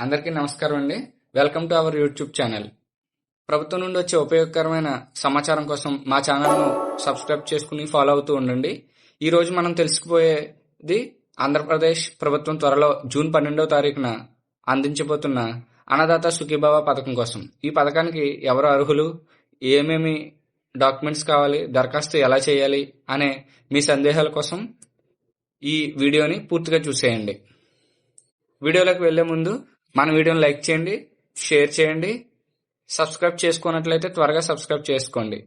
అందరికీ నమస్కారం అండి. Welcome to our YouTube channel. ప్రభుత్వం నుండి వచ్చే ఉపయోగకరమైన సమాచారం కోసం మా ఛానల్ను సబ్స్క్రైబ్ చేసుకుని ఫాలో అవుతూ ఉండండి. ఈరోజు మనం తెలుసుకుపోయేది ఆంధ్రప్రదేశ్ ప్రభుత్వం త్వరలో జూన్ 12వ తారీఖున అందించబోతున్న అన్నదాత సుఖీభవ పథకం కోసం. ఈ పథకానికి ఎవరు అర్హులు, ఏమేమి డాక్యుమెంట్స్ కావాలి, దరఖాస్తు ఎలా చేయాలి అనే మీ సందేహాల కోసం ఈ వీడియోని పూర్తిగా చూసేయండి. వీడియోలోకి వెళ్లే ముందు మన వీడియోని లైక్ చేయండి, షేర్ చేయండి, సబ్స్క్రైబ్ చేసుకున్నట్లయితే త్వరగా సబ్స్క్రైబ్ చేసుకోండి.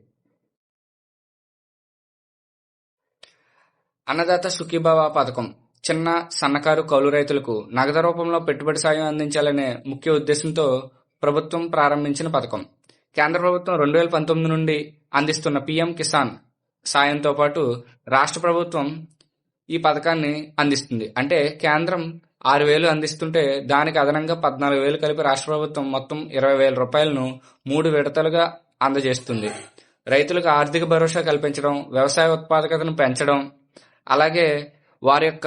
అన్నదాత సుఖీభవ పథకం చిన్న సన్నకారు కౌలు రైతులకు నగదు రూపంలో పెట్టుబడి సాయం అందించాలనే ముఖ్య ఉద్దేశంతో ప్రభుత్వం ప్రారంభించిన పథకం. కేంద్ర ప్రభుత్వం 2019 నుండి అందిస్తున్న పీఎం కిసాన్ సాయంతో పాటు రాష్ట్ర ప్రభుత్వం ఈ పథకాన్ని అందిస్తుంది. అంటే కేంద్రం 6,000 అందిస్తుంటే దానికి అదనంగా 14,000 కలిపి రాష్ట్ర ప్రభుత్వం మొత్తం 20,000 రూపాయలను 3 విడతలుగా అందజేస్తుంది. రైతులకు ఆర్థిక భరోసా కల్పించడం, వ్యవసాయ ఉత్పాదకతను పెంచడం, అలాగే వారి యొక్క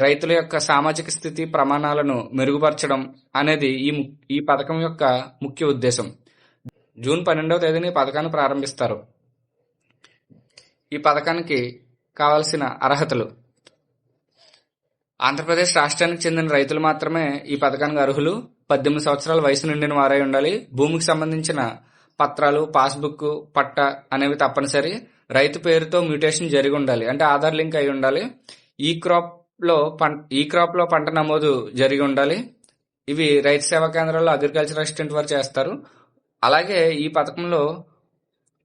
రైతుల యొక్క సామాజిక స్థితి ప్రమాణాలను మెరుగుపరచడం అనేది ఈ పథకం యొక్క ముఖ్య ఉద్దేశం. జూన్ 12వ తేదీన ఈ పథకాన్ని ప్రారంభిస్తారు. ఈ పథకానికి కావలసిన అర్హతలు: ఆంధ్రప్రదేశ్ రాష్ట్రానికి చెందిన రైతులు మాత్రమే ఈ పథకానికి అర్హులు. 18 సంవత్సరాల వయసు నిండిన వారై ఉండాలి. భూమికి సంబంధించిన పత్రాలు, పాస్బుక్, పట్టా అనేవి తప్పనిసరి. రైతు పేరుతో మ్యూటేషన్ జరిగి ఉండాలి, అంటే ఆధార్ లింక్ అయి ఉండాలి. ఈ క్రాప్ లో పంట నమోదు జరిగి ఉండాలి. ఇవి రైతు సేవా కేంద్రాల్లో అగ్రికల్చర్ అసిస్టెంట్ వారు చేస్తారు. అలాగే ఈ పథకంలో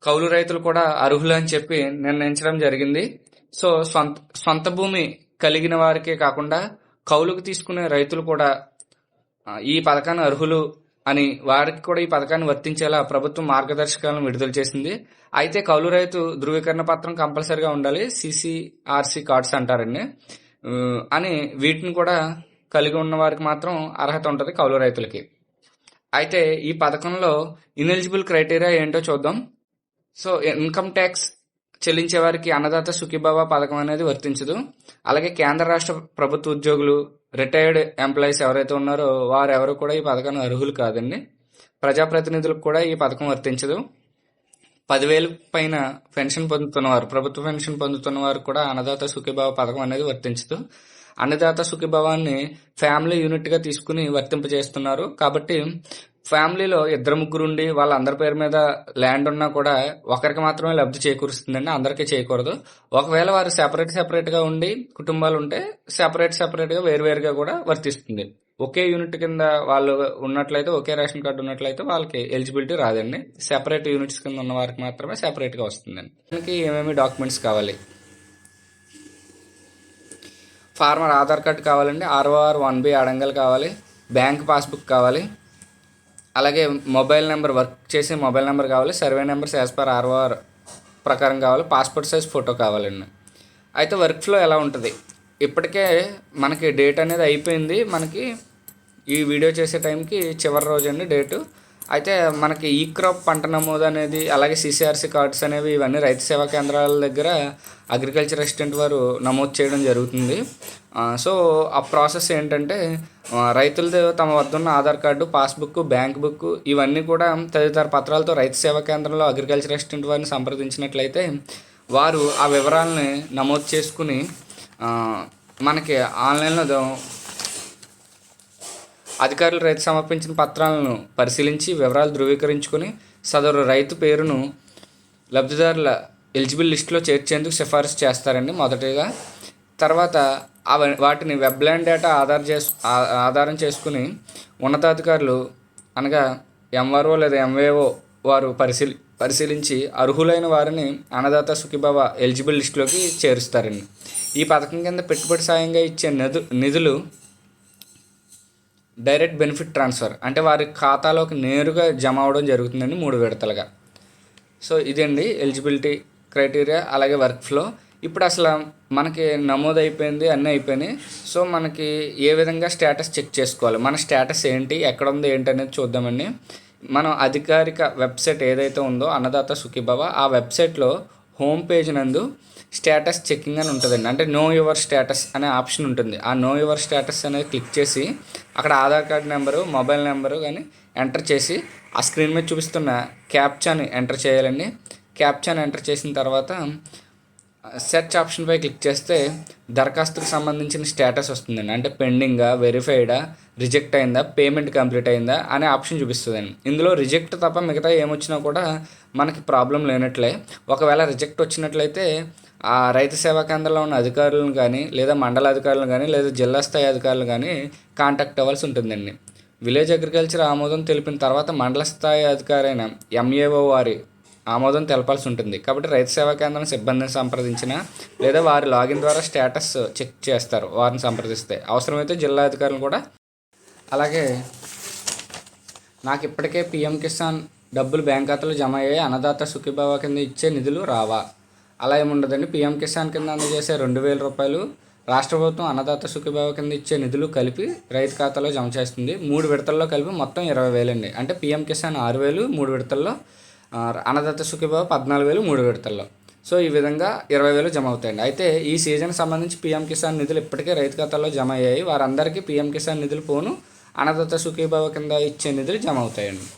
కౌలు రైతులు కూడా అర్హులు అని చెప్పి నిర్ణయించడం జరిగింది. సో సొంత భూమి కలిగిన వారికే కాకుండా కౌలుకు తీసుకునే రైతులు కూడా ఈ పథకాన్ని అర్హులు అని, వారికి కూడా ఈ పథకాన్ని వర్తించేలా ప్రభుత్వం మార్గదర్శకాలను విడుదల చేసింది. అయితే కౌలు రైతు ధృవీకరణ పత్రం కంపల్సరిగా ఉండాలి, సిసిఆర్సి కార్డ్స్ అంటారండి అని. వీటిని కూడా కలిగి ఉన్న వారికి మాత్రం అర్హత ఉంటుంది కౌలు రైతులకి. అయితే ఈ పథకంలో ఇనెలిజిబుల్ క్రైటీరియా ఏంటో చూద్దాం. సో ఇన్కమ్ ట్యాక్స్ చెల్లించే వారికి అన్నదాత సుఖీభవ పథకం అనేది వర్తించదు. అలాగే కేంద్ర రాష్ట్ర ప్రభుత్వ ఉద్యోగులు, రిటైర్డ్ ఎంప్లాయీస్ ఎవరైతే ఉన్నారో వారెవరు కూడా ఈ పథకానికి అర్హులు కాదండి. ప్రజాప్రతినిధులకు కూడా ఈ పథకం వర్తించదు. 10,000 పైన పెన్షన్ పొందుతున్నవారు, ప్రభుత్వ పెన్షన్ పొందుతున్న వారు కూడా అన్నదాత సుఖీభవ పథకం అనేది వర్తించదు. అన్నదాత సుఖీభవాన్ని ఫ్యామిలీ యూనిట్ గా తీసుకుని వర్తింపజేస్తున్నారు. కాబట్టి ఫ్యామిలీలో 2-3 ఉండి వాళ్ళందరి పేరు మీద ల్యాండ్ ఉన్నా కూడా ఒకరికి మాత్రమే లబ్ధి చేకూరుస్తుందండి, అందరికీ చేయకూడదు. ఒకవేళ వారు సెపరేట్ గా ఉండి కుటుంబాలు ఉంటే సెపరేట్ గా వేరువేరుగా కూడా వర్తిస్తుంది. ఒకే యూనిట్ కింద వాళ్ళు ఉన్నట్లయితే, ఒకే రేషన్ కార్డు ఉన్నట్లయితే వాళ్ళకి ఎలిజిబిలిటీ రాదండి. సెపరేట్ యూనిట్స్ కింద ఉన్న వారికి మాత్రమే సెపరేట్ గా వస్తుందండి. దానికి ఏమేమి డాక్యుమెంట్స్ కావాలి: ఫార్మర్ ఆధార్ కార్డు కావాలండి, ROR 1B అడంగల్ కావాలి, బ్యాంక్ పాస్బుక్ కావాలి, అలాగే మొబైల్ నెంబర్, వర్క్ చేసే మొబైల్ నెంబర్ కావాలి, survey numbers as per ROR ప్రకారం కావాలి, పాస్పోర్ట్ సైజ్ ఫోటో కావాలండి. అయితే వర్క్ ఫ్లో ఎలా ఉంటుంది? ఇప్పటికే మనకి డేట్ అనేది అయిపోయింది. మనకి ఈ వీడియో చేసే టైంకి చివరి రోజు అండి డేటు. అయితే మనకి ఈ క్రాప్ పంట నమోదు అనేది, అలాగే సిసిఆర్సి కార్డ్స్ అనేవి ఇవన్నీ రైతు సేవా కేంద్రాల దగ్గర అగ్రికల్చర్ అసిస్టెంట్ వారు నమోదు చేయడం జరుగుతుంది. సో ఆ ప్రాసెస్ ఏంటంటే, రైతులతో తమ వద్ద ఉన్న Aadhaar card, passbook, bank book ఇవన్నీ కూడా తదితర పత్రాలతో రైతు సేవా కేంద్రంలో అగ్రికల్చర్ అసిస్టెంట్ వారిని సంప్రదించినట్లయితే వారు ఆ వివరాలని నమోదు చేసుకుని మనకి ఆన్లైన్లో అధికారులు రైతు సమర్పించిన పత్రాలను పరిశీలించి వివరాలు ధృవీకరించుకొని సదరు రైతు పేరును లబ్ధిదారుల ఎలిజిబుల్ లిస్టులో చేర్చేందుకు సిఫారసు చేస్తారండి మొదటిగా. తర్వాత వాటిని వెబ్లాండ్ డేటా ఆధారం చేసుకుని ఉన్నతాధికారులు అనగా MRO లేదా MAO వారు పరిశీలించి అర్హులైన వారిని అన్నదాత సుఖీభవ ఎలిజిబుల్ లిస్టులోకి చేరుస్తారండి. ఈ పథకం కింద పెట్టుబడి సాయంగా ఇచ్చే నిధులు డైరెక్ట్ బెనిఫిట్ ట్రాన్స్ఫర్, అంటే వారి ఖాతాలోకి నేరుగా జమ అవడం జరుగుతుందండి 3 విడతలుగా. సో ఇదండి ఎలిజిబిలిటీ క్రైటీరియా, అలాగే వర్క్ ఫ్లో. ఇప్పుడు అసలు మనకి నమోదు అయిపోయింది, అన్నీ అయిపోయినాయి. సో మనకి ఏ విధంగా స్టేటస్ చెక్ చేసుకోవాలి, మన స్టేటస్ ఏంటి, ఎక్కడ ఉంది ఏంటి అనేది చూద్దామండి. మనం అధికారిక వెబ్సైట్ ఏదైతే ఉందో అన్నదాత సుఖీభవ, ఆ వెబ్సైట్లో హోమ్ పేజ్ నందు స్టేటస్ చెకింగ్ అని ఉంటుందండి. అంటే నో యువర్ స్టేటస్ అనే ఆప్షన్ ఉంటుంది. ఆ నో యువర్ స్టేటస్ అనేది క్లిక్ చేసి అక్కడ Aadhaar card number, mobile number కానీ ఎంటర్ చేసి ఆ స్క్రీన్ మీద చూపిస్తున్న క్యాప్చాని ఎంటర్ చేయాలండి. క్యాప్చాని ఎంటర్ చేసిన తర్వాత సెర్చ్ ఆప్షన్పై క్లిక్ చేస్తే దరఖాస్తుకు సంబంధించిన స్టేటస్ వస్తుందండి. అంటే పెండింగా, వెరిఫైడా, రిజెక్ట్ అయిందా, పేమెంట్ కంప్లీట్ అయిందా అనే ఆప్షన్ చూపిస్తుందండి. ఇందులో రిజెక్ట్ తప్ప మిగతా ఏమొచ్చినా కూడా మనకి ప్రాబ్లం లేనట్లే. ఒకవేళ రిజెక్ట్ వచ్చినట్లయితే ఆ రైతు సేవా కేంద్రంలో ఉన్న అధికారులను కానీ, లేదా మండల అధికారులను కానీ, లేదా జిల్లా స్థాయి అధికారులు కానీ కాంటాక్ట్ అవ్వాల్సి ఉంటుందండి. విలేజ్ అగ్రికల్చర్ ఆమోదం తెలిపిన తర్వాత మండల స్థాయి అధికారి అయిన ఎంఏఓ వారి ఆమోదం తెలపాల్సి ఉంటుంది. కాబట్టి రైతు సేవా కేంద్రం సిబ్బందిని సంప్రదించిన లేదా వారి లాగిన్ ద్వారా స్టేటస్ చెక్ చేస్తారు. వారిని సంప్రదిస్తే అవసరమైతే జిల్లా అధికారులు కూడా. అలాగే నాకు ఇప్పటికే పిఎం కిసాన్ డబ్బులు బ్యాంక్ ఖాతాలో జమ అయ్యాయి, అన్నదాత సుఖీభావ కింద ఇచ్చే నిధులు రావా? అలా ఏముండదండి. పిఎం కిసాన్ కింద అందజేసే 2,000 రూపాయలు రాష్ట్ర ప్రభుత్వం అన్నదాత సుఖీభావ కింద ఇచ్చే నిధులు కలిపి రైతు ఖాతాలో జమ చేస్తుంది. 3 విడతల్లో కలిపి మొత్తం 20,000 అండి. అంటే పిఎం కిసాన్ 6,000 3 విడతల్లో, అన్నదాత సుఖీభావ 14,000 3 విడతల్లో. సో ఈ విధంగా 20,000 జమ అవుతాయండి. అయితే ఈ సీజన్ సంబంధించి పిఎం కిసాన్ నిధులు ఇప్పటికే రైతు ఖాతాలో జమ అయ్యాయి. వారందరికీ పిఎం కిసాన్ నిధులు పోను అన్నదాత సుఖీభావ కింద ఇచ్చే నిధులు జమ అవుతాయండి.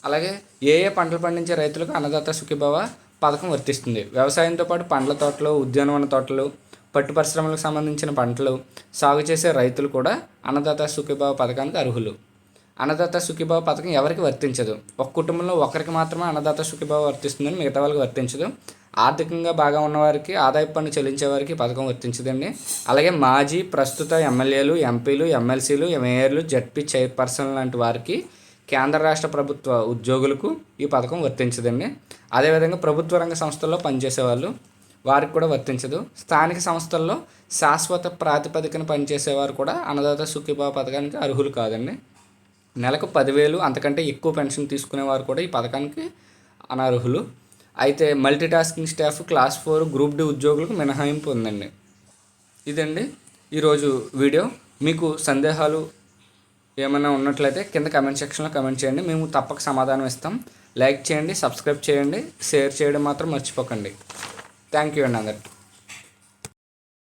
అలాగే ఏ పంటలు పండించే రైతులకు అన్నదాత సుఖీభావ పథకం వర్తిస్తుంది? వ్యవసాయంతో పాటు పండ్ల తోటలు, ఉద్యానవన తోటలు, పట్టు పరిశ్రమలకు సంబంధించిన పంటలు సాగు చేసే రైతులు కూడా అన్నదాత సుఖీభావ పథకానికి అర్హులు. అన్నదాత సుఖీభావ పథకం ఎవరికి వర్తించదు. ఒక కుటుంబంలో ఒకరికి మాత్రమే అన్నదాత సుఖీభావ వర్తిస్తుందని మిగతా వాళ్ళకి వర్తించదు. ఆర్థికంగా బాగా ఉన్నవారికి, ఆదాయ పన్ను చెల్లించే వారికి పథకం వర్తించదండి. అలాగే మాజీ, ప్రస్తుత ఎమ్మెల్యేలు, ఎంపీలు, ఎమ్మెల్సీలు, మేయర్లు, జడ్పీ చైర్పర్సన్ లాంటి వారికి, కేంద్ర రాష్ట్ర ప్రభుత్వ ఉద్యోగులకు ఈ పథకం వర్తించదండి. అదేవిధంగా ప్రభుత్వ రంగ సంస్థల్లో పనిచేసే వాళ్ళు, వారికి కూడా వర్తించదు. స్థానిక సంస్థల్లో శాశ్వత ప్రాతిపదికన పనిచేసేవారు కూడా అన్నదాత సుఖీభావ పథకానికి అర్హులు కాదండి. నెలకు 10,000 అంతకంటే ఎక్కువ పెన్షన్ తీసుకునేవారు కూడా ఈ పథకానికి అనర్హులు. అయితే multitasking staff, class 4 group D ఉద్యోగులకు మినహాయింపు ఉందండి. ఇదండి ఈరోజు వీడియో. మీకు సందేహాలు ఏమైనా ఉన్నట్లయితే కింద కమెంట్ సెక్షన్లో కమెంట్ చేయండి. మేము తప్పక సమాధానం ఇస్తాం. లైక్ చేయండి, సబ్స్క్రైబ్ చేయండి, షేర్ చేయడం మాత్రం మర్చిపోకండి. థ్యాంక్ యూ అండి అందరికీ.